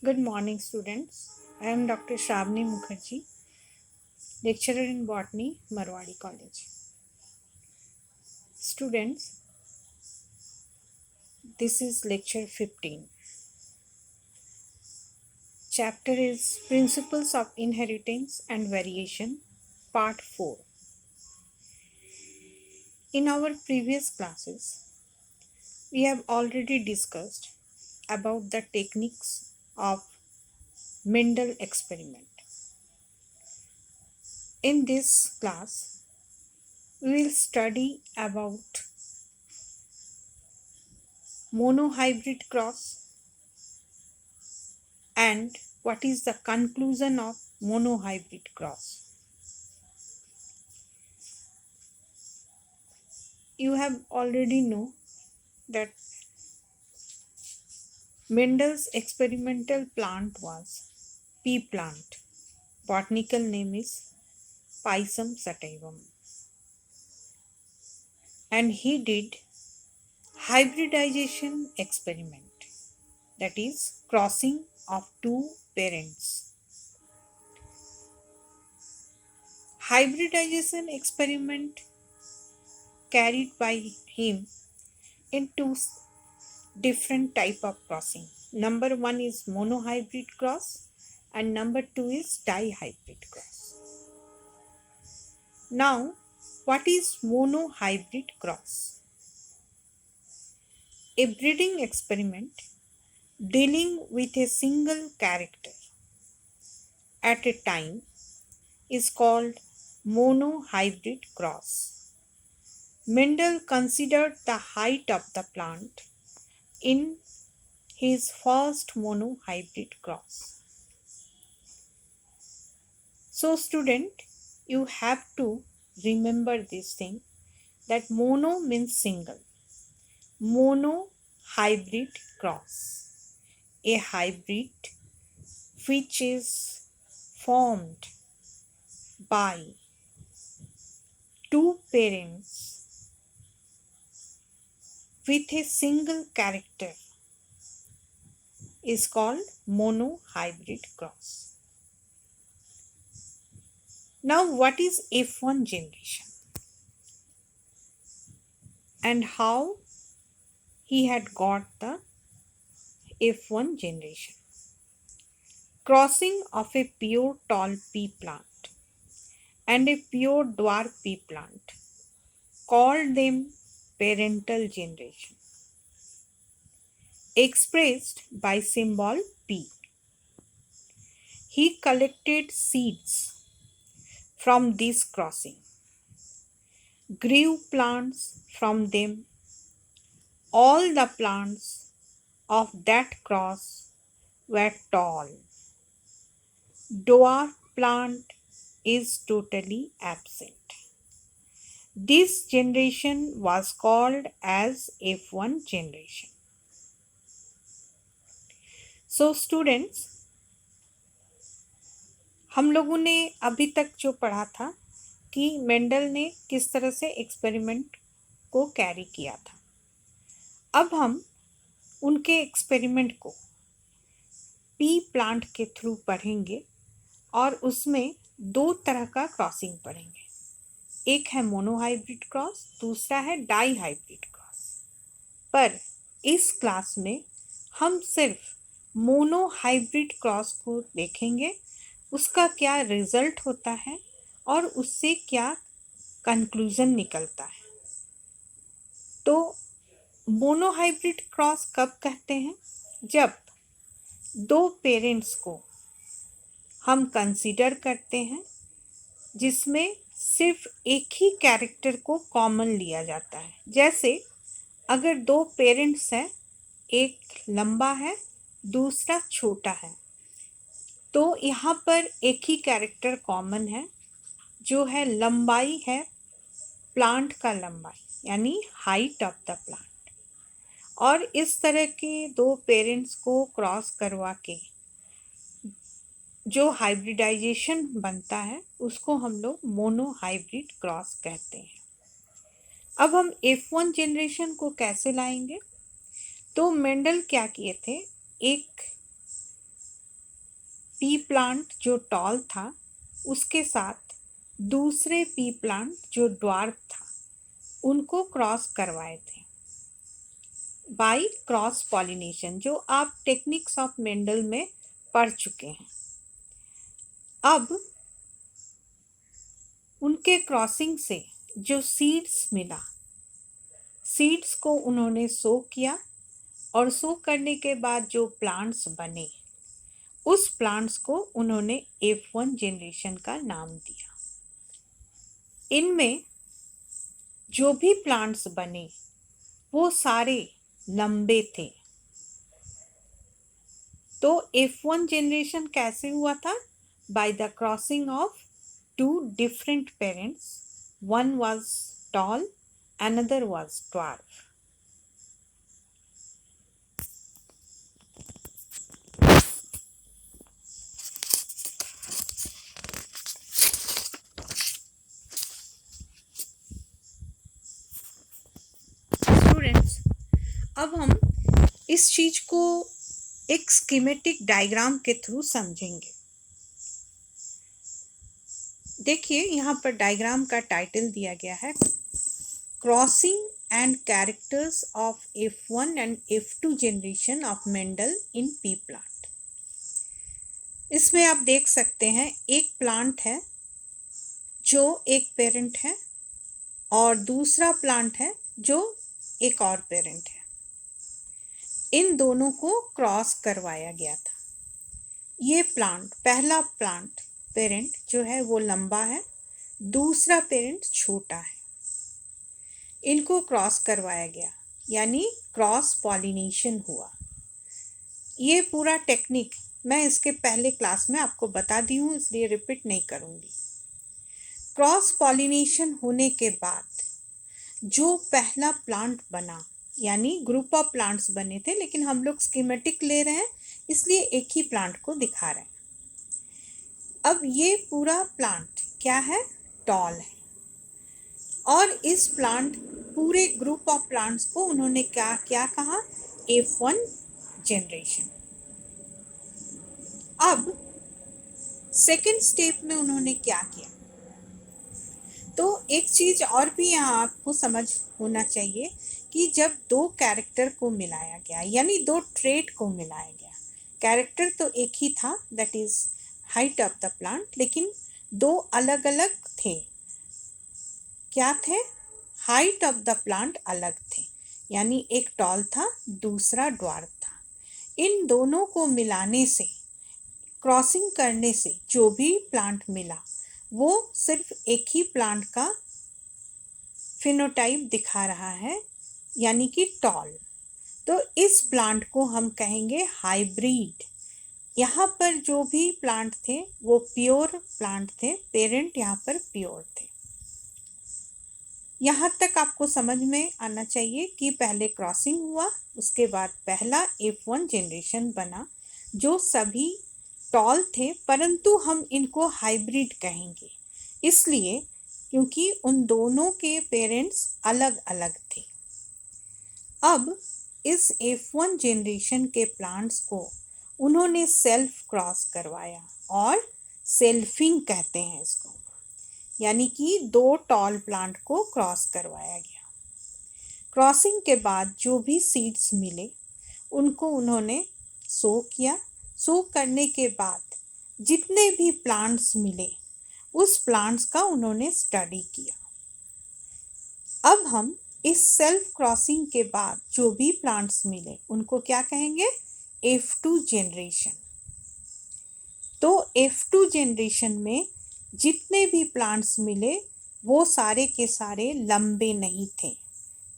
Good morning, students. I am Dr. Shravani Mukherjee, lecturer in Botany, Marwadi College. Students, this is lecture 15. Chapter is Principles of Inheritance and Variation, Part 4. In our previous classes, we have already discussed about the techniques of Mendel experiment. In this class, we will study about monohybrid cross and what is the conclusion of monohybrid cross. You have already know that Mendel's experimental plant was pea plant. Botanical name is Pisum sativum. And he did hybridization experiment, that is crossing of two parents. Hybridization experiment carried by him in two different type of crossing. Number one is monohybrid cross and number two is dihybrid cross. Now, what is monohybrid cross? A breeding experiment dealing with a single character at a time is called monohybrid cross. Mendel considered the height of the plant in his first monohybrid cross. So student, you have to remember this thing that mono means single. Mono hybrid cross. A hybrid which is formed by two parents with a single character is called monohybrid cross. Now, what is F1 generation and how he had got the F1 generation? Crossing of a pure tall pea plant and a pure dwarf pea plant called them parental generation, expressed by symbol P. He collected seeds from this crossing, grew plants from them. All the plants of that cross were tall. Dwarf plant is totally absent. This generation was called as F1 generation. So students, हम लोगों ने अभी तक जो पढ़ा था कि Mendel ने किस तरह से एक्सपेरिमेंट को कैरी किया था। अब हम उनके एक्सपेरिमेंट को पी प्लांट के थ्रू पढ़ेंगे और उसमें दो तरह का क्रॉसिंग पढ़ेंगे। एक है मोनोहाइब्रिड क्रॉस, दूसरा है डाईहाइब्रिड क्रॉस। पर इस क्लास में हम सिर्फ मोनोहाइब्रिड क्रॉस को देखेंगे, उसका क्या रिजल्ट होता है और उससे क्या कंक्लूजन निकलता है। तो मोनोहाइब्रिड क्रॉस कब कहते हैं? जब दो पेरेंट्स को हम कंसीडर करते हैं जिसमें सिर्फ एक ही कैरेक्टर को कॉमन लिया जाता है। जैसे अगर दो पेरेंट्स हैं, एक लंबा है दूसरा छोटा है, तो यहाँ पर एक ही कैरेक्टर कॉमन है जो है लंबाई है, प्लांट का लंबाई यानी हाइट ऑफ द प्लांट। और इस तरह के दो पेरेंट्स को क्रॉस करवा के जो हाइब्रिडाइजेशन बनता है उसको हम लोग मोनोहाइब्रिड क्रॉस कहते हैं। अब हम F1 जनरेशन को कैसे लाएंगे? तो मेंडल क्या किए थे, एक पी प्लांट जो टॉल था उसके साथ दूसरे पी प्लांट जो ड्वार्फ था उनको क्रॉस करवाए थे बाय क्रॉस पॉलिनेशन, जो आप टेक्निक्स ऑफ मेंडल में पढ़ चुके हैं। अब उनके क्रॉसिंग से जो सीड्स मिला, सीड्स को उन्होंने सो किया और सो करने के बाद जो प्लांट्स बने उस प्लांट्स को उन्होंने F1 जनरेशन का नाम दिया। इनमें जो भी प्लांट्स बने वो सारे लंबे थे। तो F1 जनरेशन कैसे हुआ था? By the crossing of two different parents, one was tall, another was dwarf. Students, अब हम इस चीज को एक स्कीमेटिक डायग्राम के थ्रू समझेंगे। देखिए यहाँ पर डायग्राम का टाइटल दिया गया है crossing and characters of F1 and F2 generation of Mendel in P plant. इसमें आप देख सकते हैं एक प्लांट है जो एक पेरेंट है और दूसरा प्लांट है जो एक और पेरेंट है। इन दोनों को क्रॉस करवाया गया था। ये प्लांट, पहला प्लांट पेरेंट जो है वो लंबा है, दूसरा पेरेंट छोटा है। इनको क्रॉस करवाया गया यानी क्रॉस पॉलिनेशन हुआ। ये पूरा टेक्निक मैं इसके पहले क्लास में आपको बता दी हूँ, इसलिए रिपीट नहीं करूँगी। क्रॉस पॉलिनेशन होने के बाद जो पहला प्लांट बना, यानी ग्रुप ऑफ प्लांट्स बने थे, लेकिन हम लोग स्कीमेटिक ले रहे हैं इसलिए एक ही प्लांट को दिखा रहे हैं। अब ये पूरा प्लांट क्या है? टॉल है। और इस प्लांट, पूरे ग्रुप ऑफ प्लांट्स को उन्होंने क्या क्या कहा? F1 generation. अब सेकेंड स्टेप में उन्होंने क्या किया? तो एक चीज और भी यहाँ आपको समझ होना चाहिए कि जब दो कैरेक्टर को मिलाया गया, यानी दो ट्रेट को मिलाया गया, कैरेक्टर तो एक ही था, that is height of the plant, लेकिन दो अलग अलग थे। क्या थे? हाइट ऑफ द प्लांट अलग थे, यानी एक टॉल था, दूसरा ड्वार्फ था। इन दोनों को मिलाने से, क्रॉसिंग करने से जो भी प्लांट मिला वो सिर्फ एक ही प्लांट का फिनोटाइप दिखा रहा है, यानी कि टॉल। तो इस प्लांट को हम कहेंगे हाइब्रिड। यहाँ पर जो भी प्लांट थे वो प्योर प्लांट थे, पेरेंट यहाँ पर प्योर थे। यहाँ तक आपको समझ में आना चाहिए कि पहले क्रॉसिंग हुआ, उसके बाद पहला F1 जनरेशन बना जो सभी टॉल थे, परंतु हम इनको हाइब्रिड कहेंगे इसलिए क्योंकि उन दोनों के पेरेंट्स अलग अलग थे। अब इस F1 जनरेशन के प्लांट्स को उन्होंने सेल्फ क्रॉस करवाया और सेल्फिंग कहते हैं इसको, यानी कि दो टॉल प्लांट को क्रॉस करवाया गया। क्रॉसिंग के बाद जो भी सीड्स मिले उनको उन्होंने सो किया। सो करने के बाद जितने भी प्लांट्स मिले उस प्लांट्स का उन्होंने स्टडी किया। अब हम इस सेल्फ क्रॉसिंग के बाद जो भी प्लांट्स मिले उनको क्या कहेंगे? F2 generation. तो F2 जनरेशन में जितने भी प्लांट्स मिले वो सारे के सारे लंबे नहीं थे,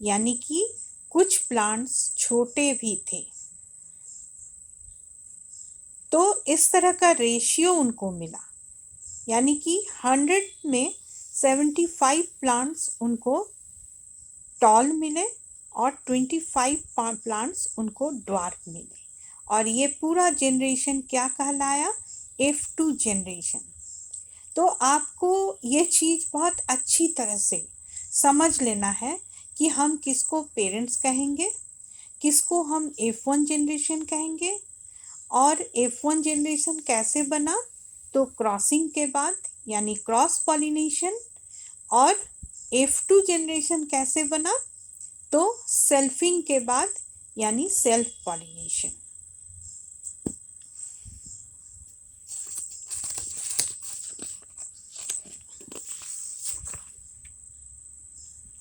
यानी कि कुछ प्लांट्स छोटे भी थे। तो इस तरह का रेशियो उनको मिला, यानी कि 100 में 75 प्लांट्स उनको टॉल मिले और 25 प्लांट्स उनको ड्वार्फ मिले, और ये पूरा जनरेशन क्या कहलाया? F2 generation. तो आपको ये चीज़ बहुत अच्छी तरह से समझ लेना है कि हम किसको पेरेंट्स कहेंगे, किसको हम F1 जनरेशन कहेंगे और F1 जनरेशन कैसे बना? तो क्रॉसिंग के बाद यानी क्रॉस पॉलिनेशन। और F2 जनरेशन कैसे बना? तो सेल्फिंग के बाद यानी self pollination.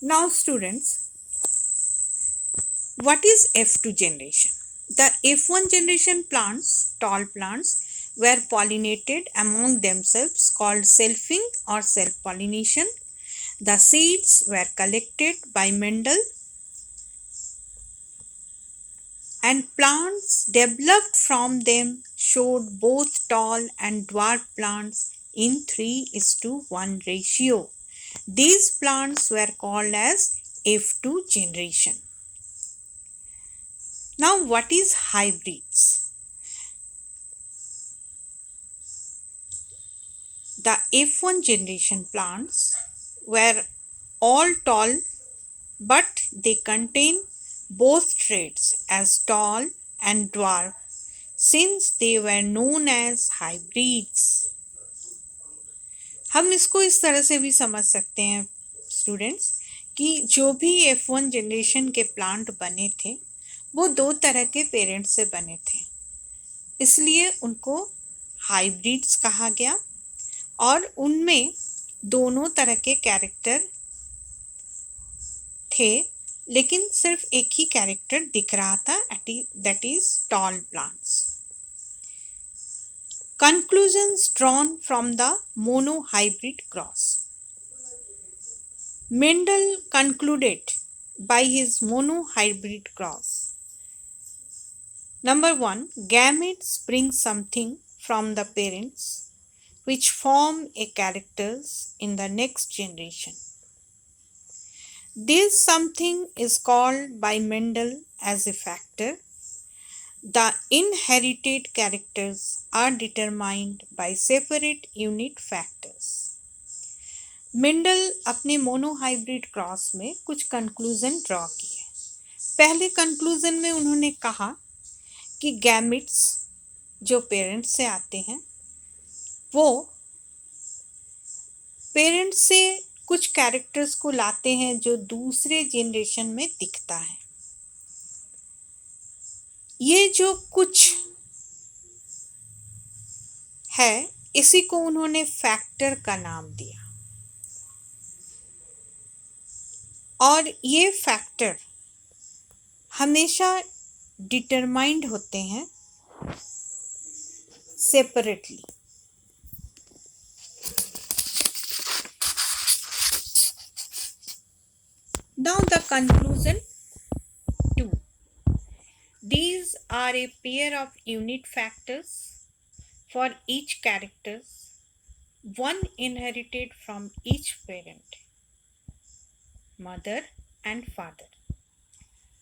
Now students, what is F2 generation? The F1 generation plants, tall plants, were pollinated among themselves called selfing or self-pollination. The seeds were collected by Mendel and plants developed from them showed both tall and dwarf plants in 3:1 ratio. These plants were called as F2 generation. Now what is hybrids? The F1 generation plants were all tall, but they contain both traits as tall and dwarf since they were known as hybrids. हम इसको इस तरह से भी समझ सकते हैं students कि जो भी F1 जनरेशन के प्लांट बने थे वो दो तरह के पेरेंट्स से बने थे, इसलिए उनको हाइब्रिड्स कहा गया और उनमें दोनों तरह के कैरेक्टर थे, लेकिन सिर्फ एक ही कैरेक्टर दिख रहा था, that is tall plants. Conclusions drawn from the monohybrid cross. Mendel concluded by his monohybrid cross. Number 1, gametes bring something from the parents which form a characters in the next generation. This something is called by Mendel as a factor. The inherited characters are determined by separate unit factors. Mendel अपने monohybrid cross में कुछ conclusion draw किए. पहले conclusion में उन्होंने कहा कि gametes जो पेरेंट्स से आते हैं वो पेरेंट्स से कुछ कैरेक्टर्स को लाते हैं जो दूसरे जनरेशन में दिखता है. ये जो कुछ है इसी को उन्होंने फैक्टर का नाम दिया और ये फैक्टर हमेशा डिटरमाइंड होते हैं separately. Now the conclusion 2. These are a pair of unit factors for each characters, one inherited from each parent, mother and father.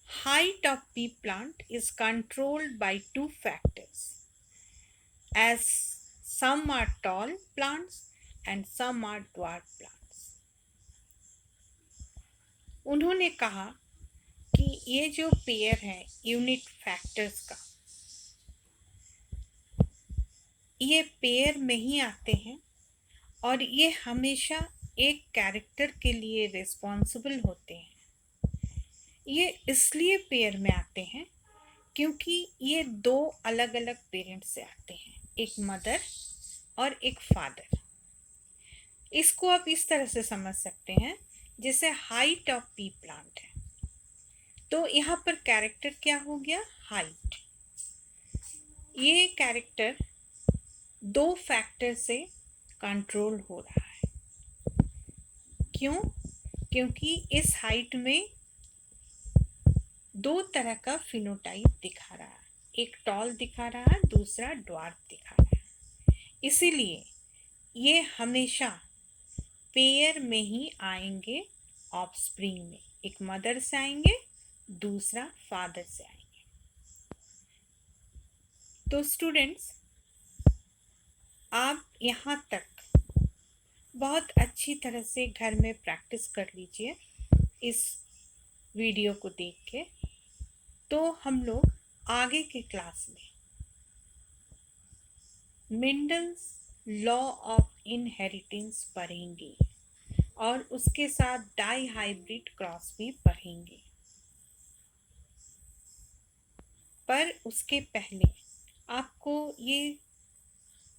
Height of pea plant is controlled by two factors, as some are tall plants and some are dwarf plants. उन्होंने कहा कि ये जो pair है unit factors का, ये pair में ही आते हैं और ये हमेशा एक कैरेक्टर के लिए रिस्पॉन्सिबल होते हैं. ये इसलिए पेयर में आते हैं क्योंकि ये दो अलग अलग पेरेंट्स से आते हैं, एक मदर और एक फादर. इसको आप इस तरह से समझ सकते हैं जैसे हाइट ऑफ पी प्लांट है तो यहाँ पर कैरेक्टर क्या हो गया, हाइट. ये कैरेक्टर दो फैक्टर से कंट्रोल हो रहा है. क्यों? क्योंकि इस हाइट में दो तरह का फिनोटाइप दिखा रहा है, एक टॉल दिखा रहा है, दूसरा ड्वार्फ दिखा रहा है. इसीलिए ये हमेशा पेयर में ही आएंगे, ऑफस्प्रिंग में एक मदर से आएंगे, दूसरा फादर से आएंगे. तो स्टूडेंट्स आप यहाँ तक बहुत अच्छी तरह से घर में प्रैक्टिस कर लीजिए इस वीडियो को देख के. तो हम लोग आगे के क्लास में मेंडल्स लॉ ऑफ इनहेरिटेंस पढ़ेंगे और उसके साथ डाई हाइब्रिड क्रॉस भी पढ़ेंगे। पर उसके पहले आपको ये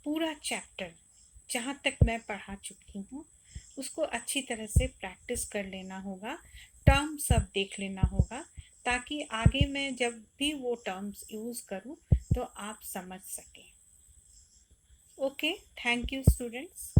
पूरा चैप्टर जहाँ तक मैं पढ़ा चुकी हूँ उसको अच्छी तरह से प्रैक्टिस कर लेना होगा, टर्म सब देख लेना होगा, ताकि आगे मैं जब भी वो टर्म्स यूज़ करूँ तो आप समझ सकें। Okay, thank you students.